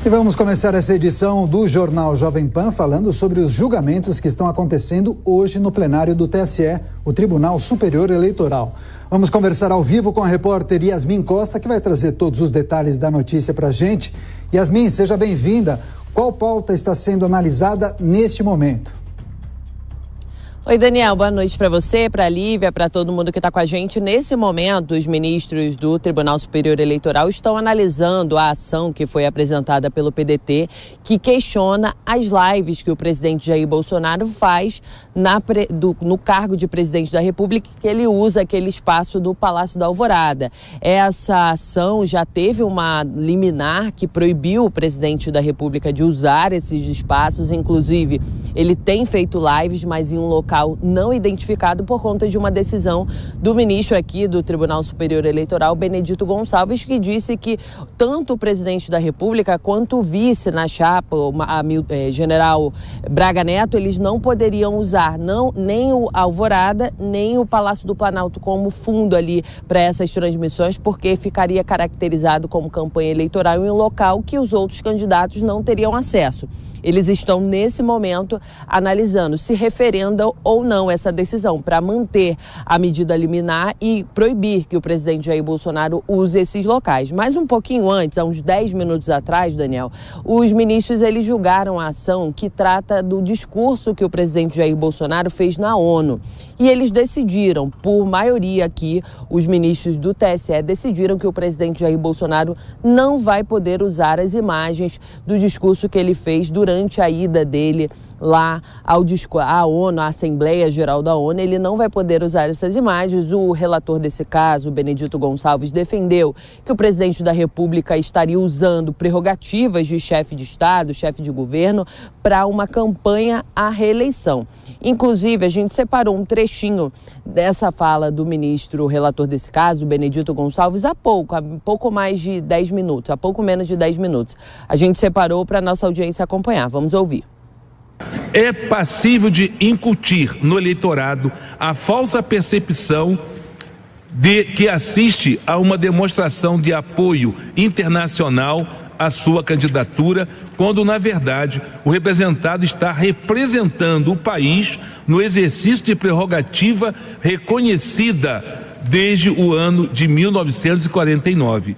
E vamos começar essa edição do Jornal Jovem Pan falando sobre os julgamentos que estão acontecendo hoje no plenário do TSE, o Tribunal Superior Eleitoral. Vamos conversar ao vivo com a repórter Yasmin Costa, que vai trazer todos os detalhes da notícia para a gente. Yasmin, seja bem-vinda. Qual pauta está sendo analisada neste momento? Oi, Daniel, boa noite para você, para a Lívia, para todo mundo que está com a gente. Nesse momento, os ministros do Tribunal Superior Eleitoral estão analisando a ação que foi apresentada pelo PDT, que questiona as lives que o presidente Jair Bolsonaro faz no cargo de presidente da República, que ele usa aquele espaço do Palácio da Alvorada. Essa ação já teve uma liminar que proibiu o presidente da República de usar esses espaços, inclusive ele tem feito lives, mas em um local não identificado por conta de uma decisão do ministro aqui do Tribunal Superior Eleitoral, Benedito Gonçalves, que disse que tanto o presidente da República quanto o vice na chapa, general Braga Neto, eles não poderiam usar nem o Alvorada, nem o Palácio do Planalto como fundo ali para essas transmissões, porque ficaria caracterizado como campanha eleitoral em um local que os outros candidatos não teriam acesso. Eles estão, nesse momento, analisando se referenda ou não essa decisão para manter a medida liminar e proibir que o presidente Jair Bolsonaro use esses locais. Mas um pouquinho antes, há uns 10 minutos atrás, Daniel, os ministros eles julgaram a ação que trata do discurso que o presidente Jair Bolsonaro fez na ONU. E eles decidiram, por maioria aqui, os ministros do TSE decidiram que o presidente Jair Bolsonaro não vai poder usar as imagens do discurso que ele fez durante a ida dele lá à ONU, à Assembleia Geral da ONU. Ele não vai poder usar essas imagens. O relator desse caso, Benedito Gonçalves, defendeu que o presidente da República estaria usando prerrogativas de chefe de Estado, chefe de governo, para uma campanha à reeleição. Inclusive, a gente separou um trechinho dessa fala do ministro relator desse caso, Benedito Gonçalves, há pouco mais de 10 minutos, há pouco menos de 10 minutos. A gente separou para a nossa audiência acompanhar. Vamos ouvir. É passível de incutir no eleitorado a falsa percepção de que assiste a uma demonstração de apoio internacional à sua candidatura, quando, na verdade, o representado está representando o país no exercício de prerrogativa reconhecida desde o ano de 1949.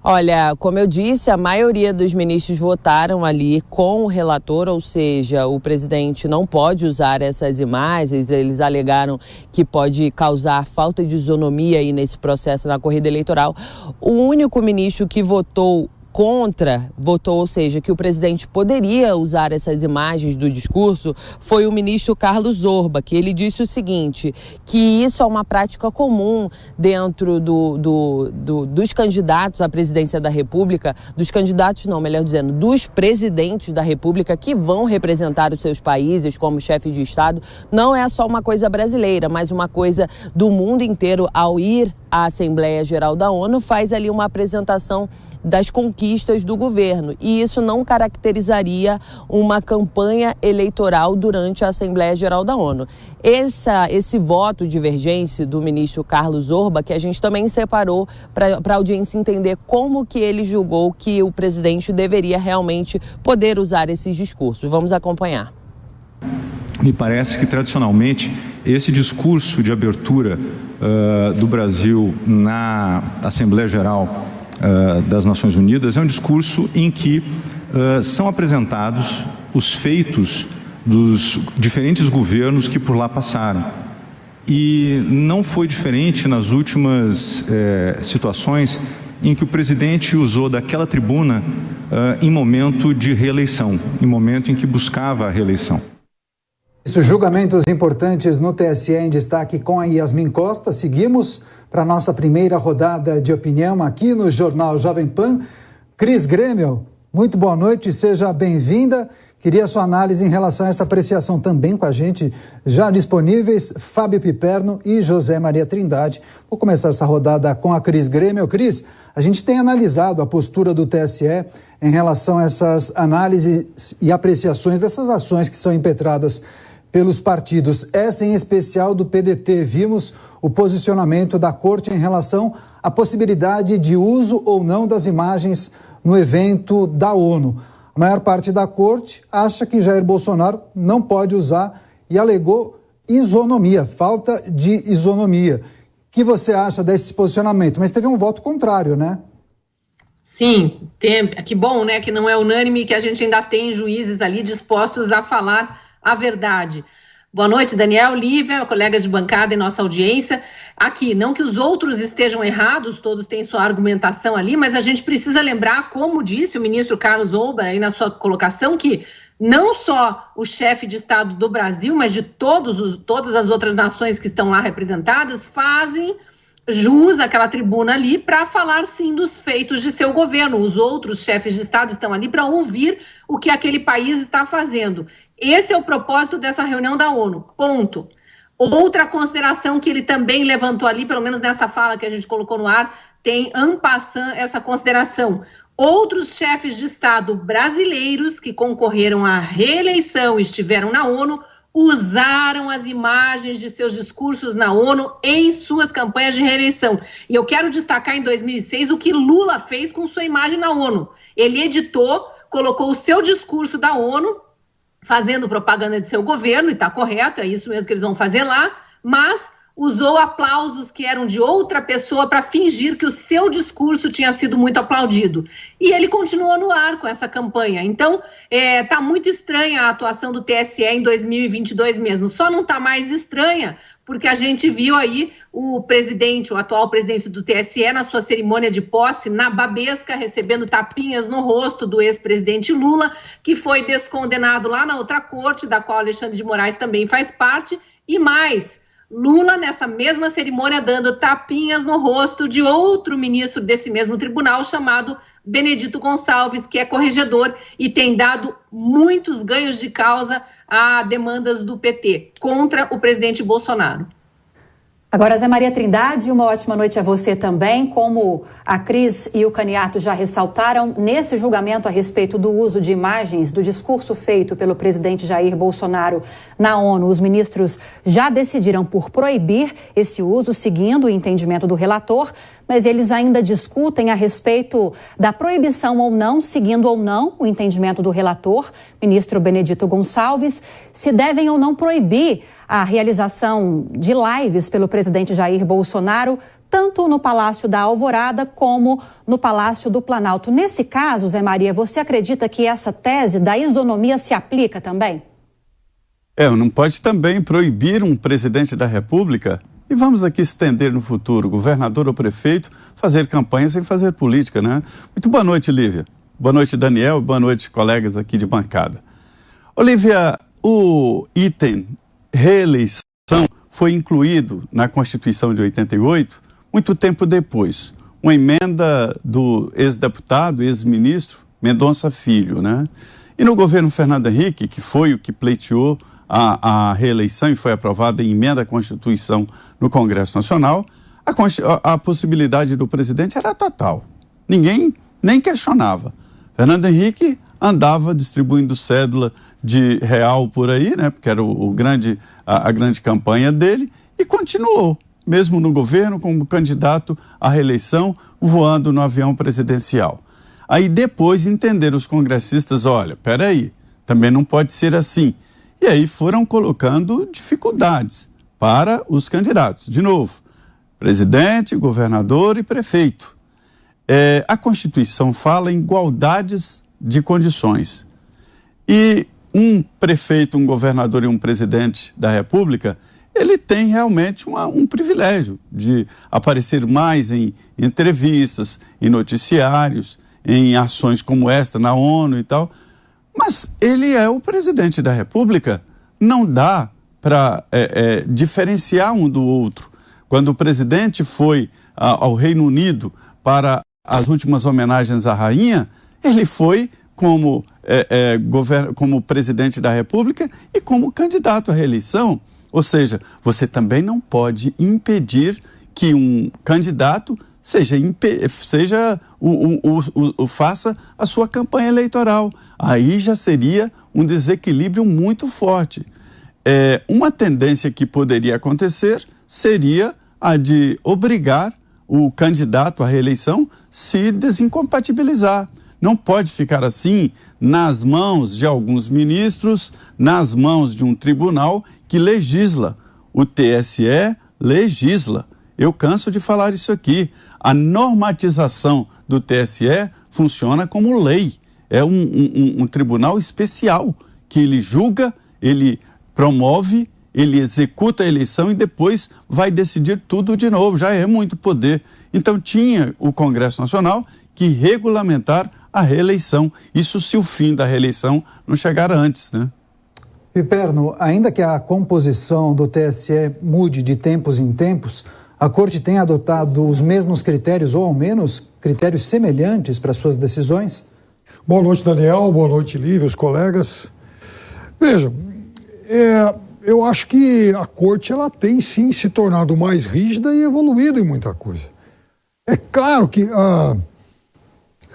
Olha, como eu disse, a maioria dos ministros votaram ali com o relator, ou seja, o presidente não pode usar essas imagens. Eles alegaram que pode causar falta de isonomia aí nesse processo na corrida eleitoral. O único ministro que votou, ou seja, que o presidente poderia usar essas imagens do discurso, foi o ministro Carlos Zorba, que ele disse o seguinte, que isso é uma prática comum dentro dos candidatos à presidência da República, dos presidentes da República que vão representar os seus países como chefes de Estado. Não é só uma coisa brasileira, mas uma coisa do mundo inteiro. Ao ir à Assembleia Geral da ONU, faz ali uma apresentação das conquistas do governo, e isso não caracterizaria uma campanha eleitoral durante a Assembleia Geral da ONU. Esse voto divergente do ministro Carlos Zorba, que a gente também separou para a audiência entender como que ele julgou que o presidente deveria realmente poder usar esses discursos. Vamos acompanhar. Me parece que, tradicionalmente, esse discurso de abertura do Brasil na Assembleia Geral das Nações Unidas é um discurso em que são apresentados os feitos dos diferentes governos que por lá passaram. E não foi diferente nas últimas situações em que o presidente usou daquela tribuna em momento de reeleição, em momento em que buscava a reeleição. Julgamentos importantes no TSE em destaque com a Yasmin Costa. Seguimos para a nossa primeira rodada de opinião aqui no Jornal Jovem Pan. Cris Grêmio, muito boa noite, seja bem-vinda. Queria sua análise em relação a essa apreciação também com a gente, já disponíveis, Fábio Piperno e José Maria Trindade. Vou começar essa rodada com a Cris Grêmio. Cris, a gente tem analisado a postura do TSE em relação a essas análises e apreciações dessas ações que são impetradas pelos partidos, essa em especial do PDT. Vimos o posicionamento da Corte em relação a possibilidade de uso ou não das imagens no evento da ONU. A maior parte da corte acha que Jair Bolsonaro não pode usar e alegou isonomia, falta de isonomia. O que você acha desse posicionamento? Mas teve um voto contrário, né? Sim, que bom, né, que não é unânime, que a gente ainda tem juízes ali dispostos a falar a verdade. Boa noite, Daniel, Lívia, colegas de bancada e nossa audiência. Aqui, não que os outros estejam errados, todos têm sua argumentação ali, mas a gente precisa lembrar, como disse o ministro Carlos Olber aí na sua colocação, que não só o chefe de Estado do Brasil, mas de todas as outras nações que estão lá representadas, fazem jus àquela tribuna ali para falar, sim, dos feitos de seu governo. Os outros chefes de Estado estão ali para ouvir o que aquele país está fazendo. Esse é o propósito dessa reunião da ONU, ponto. Outra consideração que ele também levantou ali, pelo menos nessa fala que a gente colocou no ar, tem en passant essa consideração. Outros chefes de Estado brasileiros que concorreram à reeleição e estiveram na ONU usaram as imagens de seus discursos na ONU em suas campanhas de reeleição. E eu quero destacar em 2006 o que Lula fez com sua imagem na ONU. Ele editou, colocou o seu discurso da ONU, fazendo propaganda de seu governo, e está correto, é isso mesmo que eles vão fazer lá, mas usou aplausos que eram de outra pessoa para fingir que o seu discurso tinha sido muito aplaudido. E ele continuou no ar com essa campanha. Então, está muito estranha a atuação do TSE em 2022 mesmo. Só não está mais estranha porque a gente viu aí o atual presidente do TSE, na sua cerimônia de posse, na Babesca, recebendo tapinhas no rosto do ex-presidente Lula, que foi descondenado lá na outra corte, da qual Alexandre de Moraes também faz parte, e mais, Lula, nessa mesma cerimônia, dando tapinhas no rosto de outro ministro desse mesmo tribunal, chamado Benedito Gonçalves, que é corregedor e tem dado muitos ganhos de causa a demandas do PT contra o presidente Bolsonaro. Agora, Zé Maria Trindade, uma ótima noite a você também. Como a Cris e o Caniato já ressaltaram, nesse julgamento a respeito do uso de imagens do discurso feito pelo presidente Jair Bolsonaro na ONU, os ministros já decidiram por proibir esse uso, seguindo o entendimento do relator, mas eles ainda discutem a respeito da proibição ou não, seguindo ou não o entendimento do relator, ministro Benedito Gonçalves, se devem ou não proibir a realização de lives pelo presidente Jair Bolsonaro, tanto no Palácio da Alvorada como no Palácio do Planalto. Nesse caso, Zé Maria, você acredita que essa tese da isonomia se aplica também? Não pode também proibir um presidente da República, e vamos aqui estender no futuro, governador ou prefeito, fazer campanha sem fazer política, né? Muito boa noite, Lívia. Boa noite, Daniel. Boa noite, colegas aqui de bancada. Olívia, o item reeleição foi incluído na Constituição de 88, muito tempo depois. Uma emenda do ex-deputado, ex-ministro Mendonça Filho, né? E no governo Fernando Henrique, que foi o que pleiteou a reeleição e foi aprovada em emenda à Constituição no Congresso Nacional, a possibilidade do presidente era total. Ninguém nem questionava. Fernando Henrique andava distribuindo cédula de real por aí, né, porque era a grande campanha dele, e continuou, mesmo no governo, como candidato à reeleição, voando no avião presidencial. Aí depois entenderam os congressistas, olha, peraí, também não pode ser assim. E aí foram colocando dificuldades para os candidatos. De novo, presidente, governador e prefeito. A Constituição fala em igualdades de condições. E um prefeito, um governador e um presidente da República, ele tem realmente um privilégio de aparecer mais em entrevistas, em noticiários, em ações como esta na ONU e tal. Mas ele é o presidente da República, não dá para diferenciar um do outro. Quando o presidente foi ao Reino Unido para as últimas homenagens à rainha, ele foi como presidente da República e como candidato à reeleição. Ou seja, você também não pode impedir que um candidato faça a sua campanha eleitoral. Aí já seria um desequilíbrio muito forte. Uma tendência que poderia acontecer seria a de obrigar o candidato à reeleição se desincompatibilizar. Não pode ficar assim nas mãos de alguns ministros, nas mãos de um tribunal que legisla. O TSE legisla. Eu canso de falar isso aqui. A normatização do TSE funciona como lei. É um tribunal especial que ele julga, ele promove, ele executa a eleição e depois vai decidir tudo de novo. Já é muito poder. Então tinha o Congresso Nacional que regulamentar a reeleição. Isso se o fim da reeleição não chegar antes, né? Piperno, ainda que a composição do TSE mude de tempos em tempos, a Corte tem adotado os mesmos critérios, ou ao menos critérios semelhantes para suas decisões? Boa noite, Daniel. Boa noite, Lívia, os colegas. Vejam, eu acho que a Corte ela tem sim se tornado mais rígida e evoluído em muita coisa. É claro que a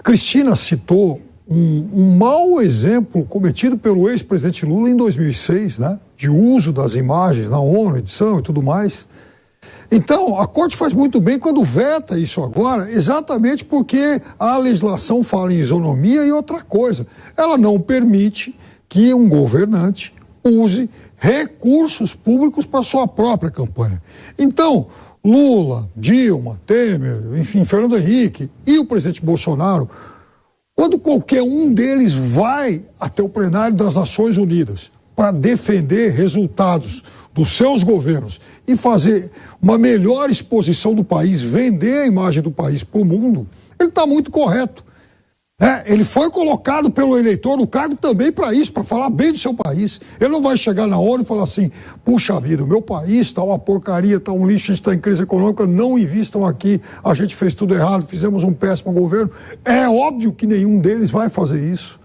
Cristina citou um mau exemplo cometido pelo ex-presidente Lula em 2006, né? De uso das imagens na ONU, edição e tudo mais. Então, a Corte faz muito bem quando veta isso agora, exatamente porque a legislação fala em isonomia e outra coisa. Ela não permite que um governante use recursos públicos para sua própria campanha. Então, Lula, Dilma, Temer, enfim, Fernando Henrique e o presidente Bolsonaro, quando qualquer um deles vai até o plenário das Nações Unidas para defender resultados dos seus governos e fazer uma melhor exposição do país, vender a imagem do país para o mundo, ele está muito correto. Ele foi colocado pelo eleitor no cargo também para isso, para falar bem do seu país. Ele não vai chegar na ONU e falar assim, puxa vida, o meu país está uma porcaria, está um lixo, a gente está em crise econômica, não invistam aqui, a gente fez tudo errado, fizemos um péssimo governo. É óbvio que nenhum deles vai fazer isso.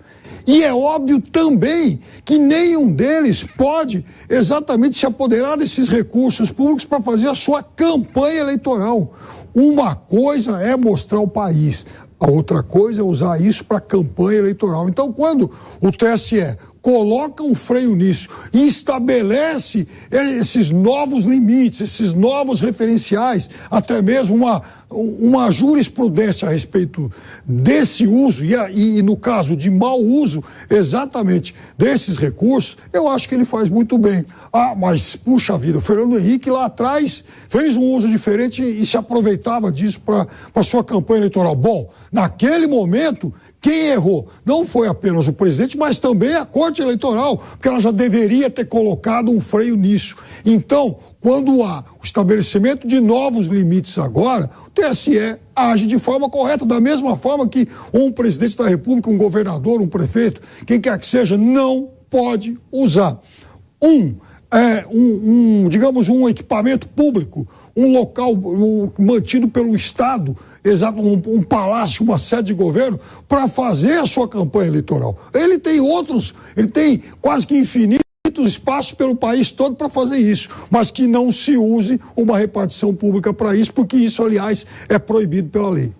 E é óbvio também que nenhum deles pode exatamente se apoderar desses recursos públicos para fazer a sua campanha eleitoral. Uma coisa é mostrar o país, a outra coisa é usar isso para campanha eleitoral. Então, quando o TSE coloca um freio nisso e estabelece esses novos limites, esses novos referenciais, até mesmo uma jurisprudência a respeito desse uso e no caso de mau uso exatamente desses recursos, eu acho que ele faz muito bem. Mas, puxa vida, o Fernando Henrique lá atrás fez um uso diferente e se aproveitava disso para sua campanha eleitoral. Bom, naquele momento, quem errou não foi apenas o presidente, mas também a Corte Eleitoral, porque ela já deveria ter colocado um freio nisso. Então, quando há o estabelecimento de novos limites agora, o TSE age de forma correta, da mesma forma que um presidente da República, um governador, um prefeito, quem quer que seja, não pode usar digamos, um equipamento público, um local mantido pelo Estado, exato, um palácio, uma sede de governo, para fazer a sua campanha eleitoral. Ele tem quase que infinitos espaços pelo país todo para fazer isso, mas que não se use uma repartição pública para isso, porque isso, aliás, é proibido pela lei.